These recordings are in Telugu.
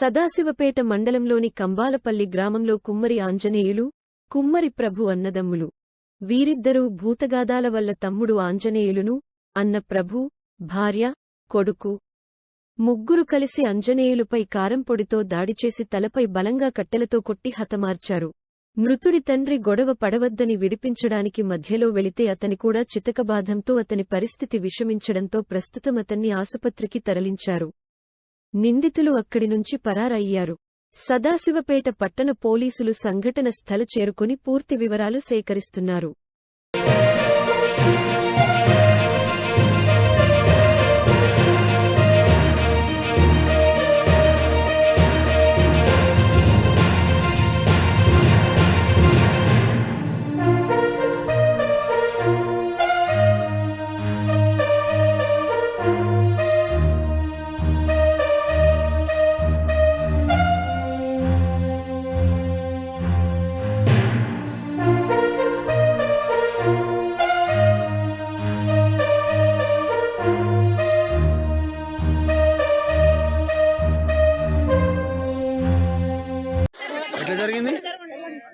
సదాశివపేట మండలంలోని కంబాలపల్లి గ్రామంలో కుమ్మరి ఆంజనేయులు, కుమ్మరి ప్రభు అన్నదమ్ములు. వీరిద్దరూ భూతగాదాల వల్ల తమ్ముడు ఆంజనేయులును, అన్న ప్రభు, భార్య, కొడుకు ముగ్గురు కలిసి అంజనేయులుపై కారంపొడితో దాడిచేసి తలపై బలంగా కట్టెలతో కొట్టి హతమార్చారు. మృతుడి తండ్రి గొడవ పడవద్దని విడిపించడానికి మధ్యలో వెళితే అతని కూడా చితకబాధంతో అతని పరిస్థితి విషమించడంతో ప్రస్తుతం అతన్ని ఆసుపత్రికి తరలించారు. నిందితులు అక్కడి నుంచి పరారయ్యారు. సదాశివపేట పట్టణ పోలీసులు సంఘటన స్థల చేరుకుని పూర్తి వివరాలు సేకరిస్తున్నారు. ఎట్లా జరిగింది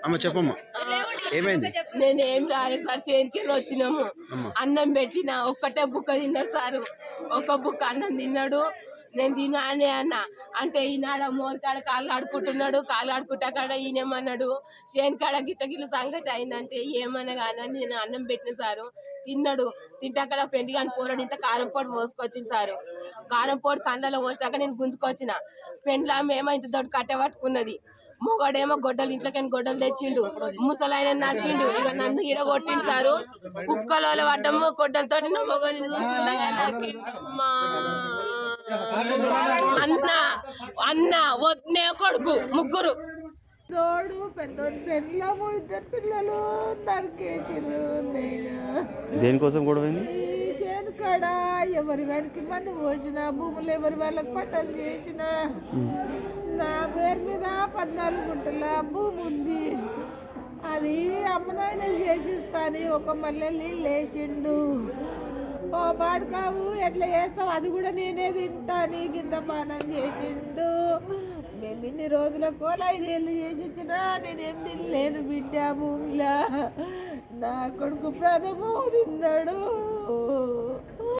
అమ్మ? చెప్పమ్మా, ఏమైంది? నేనేం రాలేదు సార్, చేతికి వచ్చినాము. అన్నం పెట్టిన ఒక్కటే బుక్క తిన్నాడు సారు. ఒక బుక్క అన్నం తిన్నాడు. నేను తినానే అన్న అంటే ఈనాడ మోరికాడ కాళ్ళు ఆడుకుంటున్నాడు. కాళ్ళు ఆడుకుంటాకాడ ఈయనేమన్నాడు, చేనికాడ గిట్టగిల్ల సంగతి అయిందంటే ఏమన్నా కానీ నేను అన్నం పెట్టిన సారు. తిన్నాడు. తింటాక పెండి కానీ పోరాడు ఇంత కారం పొడి పోసుకొచ్చింది సారు. కారం పొడి కళ్ళలో పోసినాక నేను గుంజుకొచ్చిన. పెండ్లామె ఏమో ఇంత దొడ్డు కట్టె పట్టుకున్నది. మొగడేమో గొడ్డలు ఇంట్లోకైనా గొడ్డలు తెచ్చిండు. ముసలాయన నరికిండు. ఇక నన్ను ఈడ కొట్టిండు సారు. కుక్కలో పడ్డము గొడ్డలతో నా మొగని చూస్తుండగా అన్న అన్న వద్దే కొడుకు ముగ్గురు తోడు పెద్ద పెళ్ళము ఇద్దరు పిల్లలు నరికేసిరు. నేను దేనికోసం గొడవ? ఈ చేను కాడ ఎవరి వారికి మన్ను పోసిన, భూములు ఎవరి వాళ్ళకి పట్టలు చేసిన. నా పేరు మీద 14 గుంటల భూమి ఉంది. అది అమ్మనాయన చేసిస్తాని ఒక మల్లెల్ని లేచిండు. ఓ బాడుకావు ఎట్లా చేస్తావు, అది కూడా నేనే తింటాను గింత పానం చేసిండు. మేము ఇన్ని రోజులకు 5 ఏళ్ళు చేసి ఇచ్చినా నేనేం తినలేదు బిడ్డ. భూమిలా నా కొడుకు ప్రాణము తిన్నాడు.